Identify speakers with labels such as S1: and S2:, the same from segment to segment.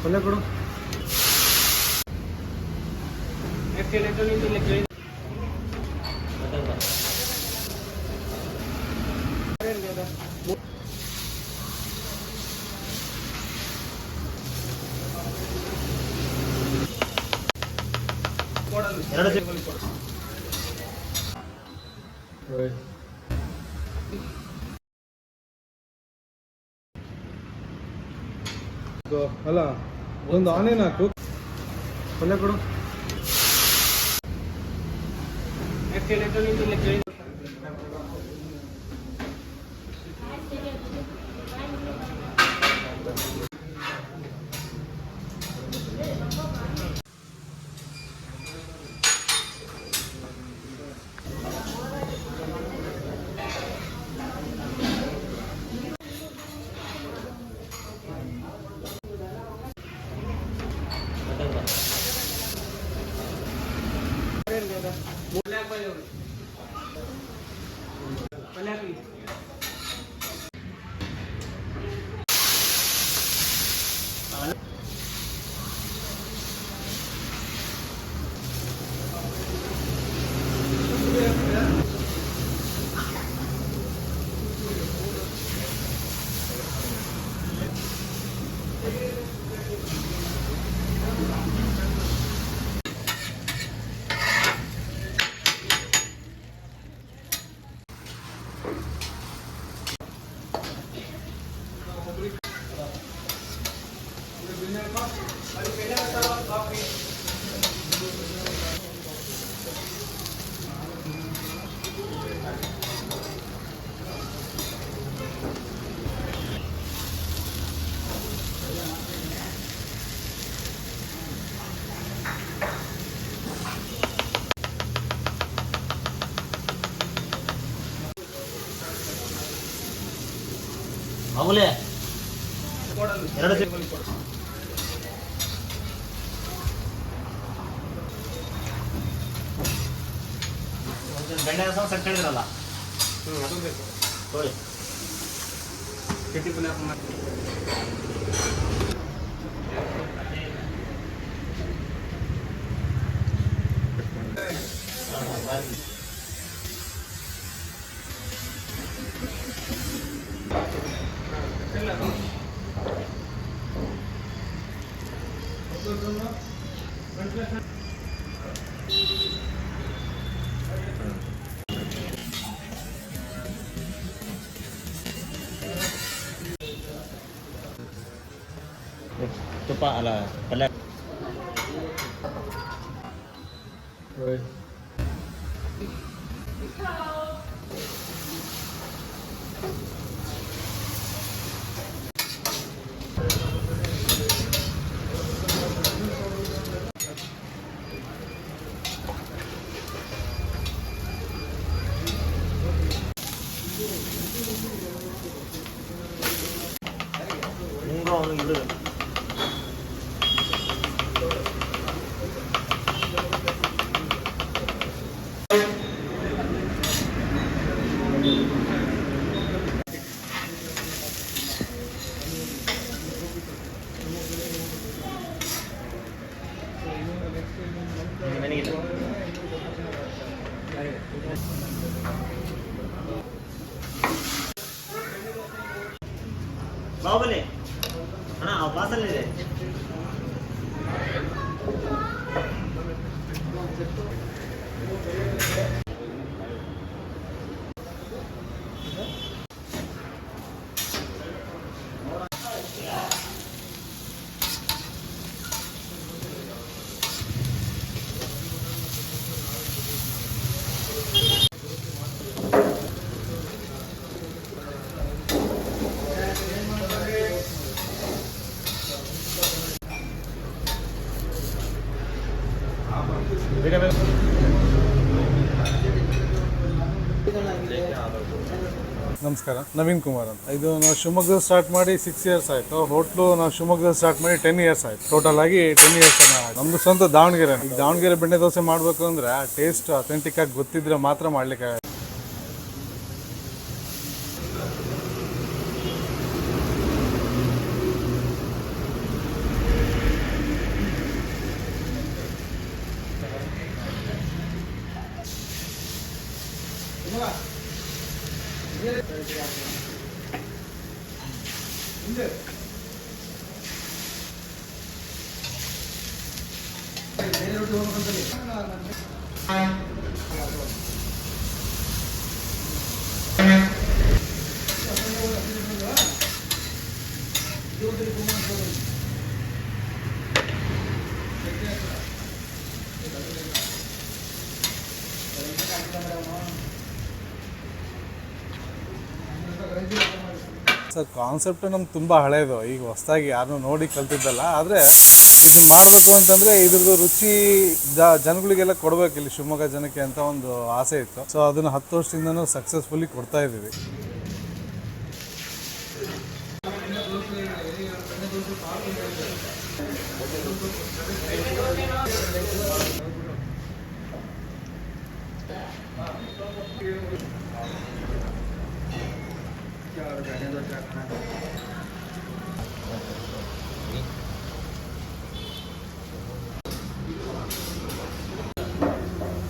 S1: ಪಲ್ಯ ಕೊಡು. ಅಲ್ಲ ಒಂದು ಆನೇನು ಹಾಕು. ಪಲ್ಯ ಕೊಡು.
S2: ಅವಲೇ ಎರಡು ಬೆಣ್ಣೆ ರಸ ಸೆಟ್ ಹೇಳಿದ್ರಲ್ಲ
S1: ಅದು ಬೇಕು
S2: ನೋಡಿ
S1: ಕೆಟ್ಟಿ ಪುಣ್ಯ
S2: ತುಪ್ಪ ಅಲ್ಲ ಪಲ್ಯ ಅವನು ಬಾಹುಬಲಿ ಅಣ್ಣ ಬಾಸಲ್ಲಿದೆ
S1: ನಮಸ್ಕಾರ, ನವೀನ್ ಕುಮಾರ್ ಅಂತ. ಇದು ನಾವು ಶಿವಮೊಗ್ಗದಲ್ಲಿ ಸ್ಟಾರ್ಟ್ ಮಾಡಿ 6 ಇಯರ್ಸ್ ಆಯಿತು. ಹೋಟ್ಲು ನಾವು ಶಿವಮೊಗ್ಗದಲ್ಲಿ ಸ್ಟಾರ್ಟ್ ಮಾಡಿ 10 ಇಯರ್ಸ್ ಆಯಿತು. ಟೋಟಲ್ ಆಗಿ 10 ಇಯರ್ಸ್ ನಮ್ಮದು ಸ್ವಂತ ದಾವಣಗೆರೆ. ಈಗ ದಾವಣಗೆರೆ ಬೆಣ್ಣೆ ದೋಸೆ ಮಾಡಬೇಕು ಅಂದರೆ ಆ ಟೇಸ್ಟ್ ಅಥೆಂಟಿಕ್ ಆಗಿ ಗೊತ್ತಿದ್ರೆ ಮಾತ್ರ ಮಾಡಲಿಕ್ಕೆ. ಸರ್ ಕಾನ್ಸೆಪ್ಟ್ ನಮ್ಗೆ ತುಂಬ ಹಳೇದು, ಈಗ ಹೊಸದಾಗಿ ಯಾರನ್ನೂ ನೋಡಿ ಕಲ್ತಿದ್ದಲ್ಲ. ಆದರೆ ಇದನ್ನು ಮಾಡಬೇಕು ಅಂತಂದರೆ ಇದ್ರದ್ದು ರುಚಿ ಜನಗಳಿಗೆಲ್ಲ ಕೊಡಬೇಕು ಇಲ್ಲಿ ಶಿವಮೊಗ್ಗ ಜನಕ್ಕೆ ಅಂತ ಒಂದು ಆಸೆ ಇತ್ತು. ಸೊ ಅದನ್ನು 10 ವರ್ಷದಿಂದನೂ ಸಕ್ಸಸ್ಫುಲಿ ಕೊಡ್ತಾ ಇದ್ದೀವಿ.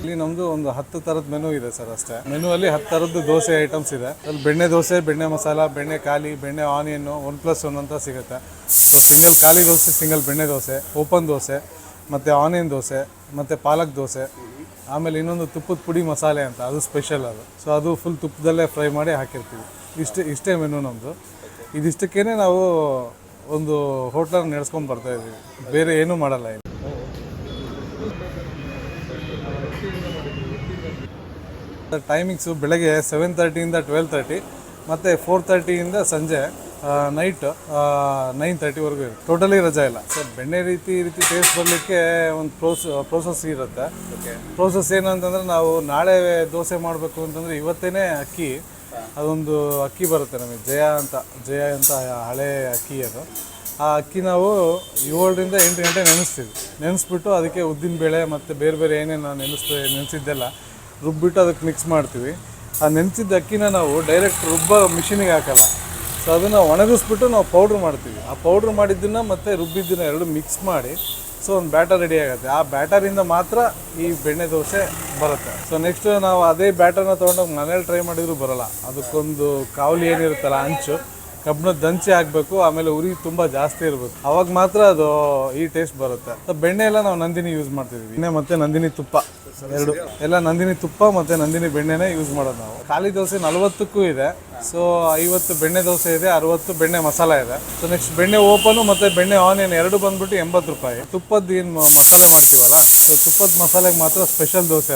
S1: ಇಲ್ಲಿ ನಮ್ಮದು ಒಂದು 10 ಥರದ ಮೆನು ಇದೆ ಸರ್ ಅಷ್ಟೇ. ಮೆನುವಲ್ಲಿ 10 ಥರದ್ದು ದೋಸೆ ಐಟಮ್ಸ್ ಇದೆ. ಅಲ್ಲಿ ಬೆಣ್ಣೆ ದೋಸೆ, ಬೆಣ್ಣೆ ಮಸಾಲ, ಬೆಣ್ಣೆ ಖಾಲಿ, ಬೆಣ್ಣೆ ಆನಿಯನ್ನು 1+1 ಅಂತ ಸಿಗುತ್ತೆ. ಸೊ ಸಿಂಗಲ್ ಖಾಲಿ ದೋಸೆ, ಸಿಂಗಲ್ ಬೆಣ್ಣೆ ದೋಸೆ, ಓಪನ್ ದೋಸೆ, ಮತ್ತು ಆನಿಯನ್ ದೋಸೆ, ಮತ್ತು ಪಾಲಕ್ ದೋಸೆ. ಆಮೇಲೆ ಇನ್ನೊಂದು ತುಪ್ಪದ ಪುಡಿ ಮಸಾಲೆ ಅಂತ, ಅದು ಸ್ಪೆಷಲ್ ಅದು. ಸೊ ಅದು ಫುಲ್ ತುಪ್ಪದಲ್ಲೇ ಫ್ರೈ ಮಾಡಿ ಹಾಕಿರ್ತೀವಿ. ಇಷ್ಟೇ ಮೆನು ನಮ್ಮದು. ಇದಿಷ್ಟಕ್ಕೇ ನಾವು ಒಂದು ಹೋಟ್ಲನ್ನು ನಡೆಸ್ಕೊಂಡು ಬರ್ತಾಯಿದ್ದೀವಿ, ಬೇರೆ ಏನೂ ಮಾಡಲ್ಲ ಇಲ್ಲಿ. ಟೈಮಿಂಗ್ಸು ಬೆಳಗ್ಗೆ 7:30 12:30 ಮತ್ತು 4:30 ಸಂಜೆ ನೈಟ್ 9:30ವರೆಗೂ ಇರುತ್ತೆ. ಟೋಟಲಿ ರಜಾ ಇಲ್ಲ ಸರ್. ಬೆಣ್ಣೆ ರೀತಿ ಟೇಸ್ಟ್ ಬರಲಿಕ್ಕೆ ಒಂದು ಪ್ರೋಸೆಸ್ ಇರುತ್ತೆ. ಪ್ರೋಸೆಸ್ ಏನಂತಂದರೆ, ನಾವು ನಾಳೆ ದೋಸೆ ಮಾಡಬೇಕು ಅಂತಂದರೆ ಇವತ್ತೇ ಅಕ್ಕಿ, ಅದೊಂದು ಅಕ್ಕಿ ಬರುತ್ತೆ ನಮಗೆ, ಜಯ ಅಂತ ಹಳೆ ಅಕ್ಕಿ ಅದು. ಆ ಅಕ್ಕಿ ನಾವು 7 ರಿಂದ 8 ಗಂಟೆ ನೆನೆಸ್ಬಿಟ್ಟು ಅದಕ್ಕೆ ಉದ್ದಿನಬೇಳೆ ಮತ್ತು ಬೇರೆ ಏನೇನು ನೆನೆಸಿದ್ದೆಲ್ಲ ರುಬ್ಬಿಟ್ಟು ಅದಕ್ಕೆ ಮಿಕ್ಸ್ ಮಾಡ್ತೀವಿ. ಆ ನೆನೆಸಿದ್ದ ಅಕ್ಕಿನ ನಾವು ಡೈರೆಕ್ಟ್ ಮಿಷಿನಿಗೆ ಹಾಕಲ್ಲ. ಸೊ ಅದನ್ನು ಒಣಗಿಸ್ಬಿಟ್ಟು ನಾವು ಪೌಡ್ರ್ ಮಾಡ್ತೀವಿ. ಆ ಪೌಡ್ರ್ ಮಾಡಿದ್ದನ್ನು ಮತ್ತು ರುಬ್ಬಿದ್ದನ್ನು ಎರಡು ಮಿಕ್ಸ್ ಮಾಡಿ ಸೊ ಒಂದು ಬ್ಯಾಟರ್ ರೆಡಿ ಆಗುತ್ತೆ. ಆ ಬ್ಯಾಟರಿಂದ ಮಾತ್ರ ಈ ಬೆಣ್ಣೆ ದೋಸೆ ಬರುತ್ತೆ. ಸೊ ನೆಕ್ಸ್ಟ್ ನಾವು ಅದೇ ಬ್ಯಾಟರ್ನ ತೊಗೊಂಡೋಗಿ ಮನೇಲಿ ಟ್ರೈ ಮಾಡಿದರೂ ಬರೋಲ್ಲ. ಅದಕ್ಕೊಂದು ಕಾವಲಿ ಏನಿರುತ್ತಲ್ಲ, ಅಂಚು ಕಬ್ಬಿಣದ ದಂಚೆ ಹಾಕಬೇಕು, ಆಮೇಲೆ ಉರಿ ತುಂಬ ಜಾಸ್ತಿ ಇರಬೇಕು, ಅವಾಗ ಮಾತ್ರ ಅದು ಈ ಟೇಸ್ಟ್ ಬರುತ್ತೆ. ಸೊ ಬೆಣ್ಣೆ ಎಲ್ಲ ನಾವು ನಂದಿನಿ ಯೂಸ್ ಮಾಡ್ತಿದ್ವಿ. ಬೆಣ್ಣೆ ಮತ್ತು ನಂದಿನಿ ತುಪ್ಪ ಎಲ್ಲ ನಂದಿನಿ ತುಪ್ಪ ಮತ್ತು ನಂದಿನಿ ಬೆಣ್ಣೆನೇ ಯೂಸ್ ಮಾಡೋದು ನಾವು. ಖಾಲಿ ದೋಸೆ 40ಕ್ಕೂ ಇದೆ. ಸೊ 50 ಬೆಣ್ಣೆ ದೋಸೆ ಇದೆ, 60 ಬೆಣ್ಣೆ ಮಸಾಲ ಇದೆ. ಸೊ ನೆಕ್ಸ್ಟ್ ಬೆಣ್ಣೆ ಓಪನು ಮತ್ತು ಬೆಣ್ಣೆ ಆನಿಯನ್ ಎರಡು ಬಂದ್ಬಿಟ್ಟು 80 ರೂಪಾಯಿ. ತುಪ್ಪದ ಏನು ಮಸಾಲೆ ಮಾಡ್ತೀವಲ್ಲ, ಸೊ ತುಪ್ಪದ ಮಸಾಲೆಗೆ ಮಾತ್ರ ಸ್ಪೆಷಲ್ ದೋಸೆ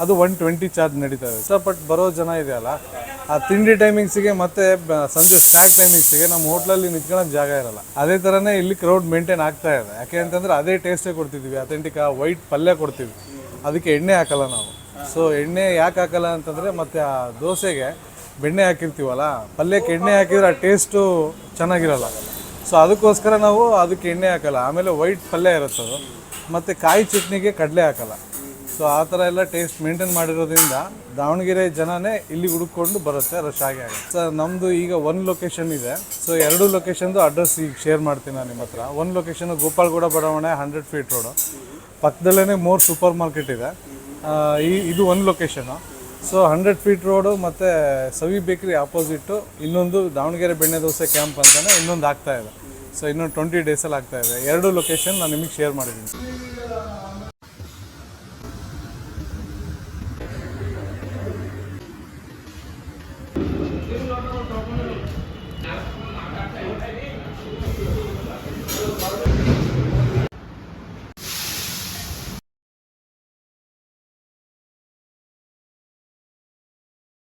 S1: ಅದು 120 ಚಾರ್ಜ್ ನಡೀತಾ ಇದೆ. ಇಷ್ಟಪಟ್ಟು ಬರೋ ಜನ ಇದೆಯಲ್ಲ, ಆ ತಿಂಡಿ ಟೈಮಿಂಗ್ಸಿಗೆ ಮತ್ತು ಸಂಜೆ ಸ್ನ್ಯಾಕ್ ಟೈಮಿಂಗ್ಸಿಗೆ ನಮ್ಮ ಹೋಟ್ಲಲ್ಲಿ ನಿಂತ್ಕೊಳ್ಳೋಕೆ ಜಾಗ ಇರಲ್ಲ. ಅದೇ ಥರನೇ ಇಲ್ಲಿ ಕ್ರೌಡ್ ಮೇಂಟೈನ್ ಆಗ್ತಾ ಇದೆ. ಯಾಕೆ ಅಂತಂದರೆ ಅದೇ ಟೇಸ್ಟೇ ಕೊಡ್ತಿದ್ವಿ, ಅಥೆಂಟಿಕ್ ವೈಟ್ ಪಲ್ಯ ಕೊಡ್ತೀವಿ, ಅದಕ್ಕೆ ಎಣ್ಣೆ ಹಾಕಲ್ಲ ನಾವು. ಸೊ ಎಣ್ಣೆ ಯಾಕೆ ಹಾಕಲ್ಲ ಅಂತಂದರೆ, ಮತ್ತು ಆ ದೋಸೆಗೆ ಬೆಣ್ಣೆ ಹಾಕಿರ್ತೀವಲ್ಲ, ಪಲ್ಯಕ್ಕೆ ಎಣ್ಣೆ ಹಾಕಿದ್ರೆ ಆ ಟೇಸ್ಟು ಚೆನ್ನಾಗಿರಲ್ಲ. ಸೊ ಅದಕ್ಕೋಸ್ಕರ ನಾವು ಅದಕ್ಕೆ ಎಣ್ಣೆ ಹಾಕಲ್ಲ. ಆಮೇಲೆ ವೈಟ್ ಪಲ್ಯ ಇರುತ್ತದು, ಮತ್ತು ಕಾಯಿ ಚಟ್ನಿಗೆ ಕಡಲೆ ಹಾಕಲ್ಲ. ಸೊ ಆ ಥರ ಎಲ್ಲ ಟೇಸ್ಟ್ ಮೇಂಟೈನ್ ಮಾಡಿರೋದ್ರಿಂದ ದಾವಣಗೆರೆ ಜನನೇ ಇಲ್ಲಿ ಹುಡುಕೊಂಡು ಬರುತ್ತೆ, ರಶ್ ಆಗುತ್ತೆ. ಸರ್ ನಮ್ಮದು ಈಗ 1 ಲೊಕೇಶನ್ ಇದೆ. ಸೊ 2 ಲೊಕೇಶನ್ದು ಅಡ್ರೆಸ್ ಈಗ ಶೇರ್ ಮಾಡ್ತೀನಿ ನಾನು ನಿಮ್ಮ ಹತ್ರ. 1 ಲೊಕೇಶನು ಗೋಪಾಲ್ಗೌಡ ಬಡಾವಣೆ 100 ಫೀಟ್ ರೋಡು, ಪಕ್ಕದಲ್ಲೇ ಮೋರ್ ಸೂಪರ್ ಮಾರ್ಕೆಟ್ ಇದೆ. ಇದು 1 ಲೊಕೇಶನು. ಸೊ 100 ಫೀಟ್ ರೋಡು ಮತ್ತು ಸವಿ ಬೇಕ್ರಿ ಆಪೋಸಿಟ್ಟು ಇನ್ನೊಂದು ದಾವಣಗೆರೆ ಬೆಣ್ಣೆ ದೋಸೆ ಕ್ಯಾಂಪ್ ಅಂತಲೇ ಇನ್ನೊಂದು ಆಗ್ತಾಯಿದೆ. ಸೊ ಇನ್ನೊಂದು 20 ಡೇಸಲ್ಲಿ ಆಗ್ತಾಯಿದೆ. 2 ಲೊಕೇಶನ್ ನಾನು ನಿಮಗೆ ಶೇರ್ ಮಾಡಿದ್ದೀನಿ.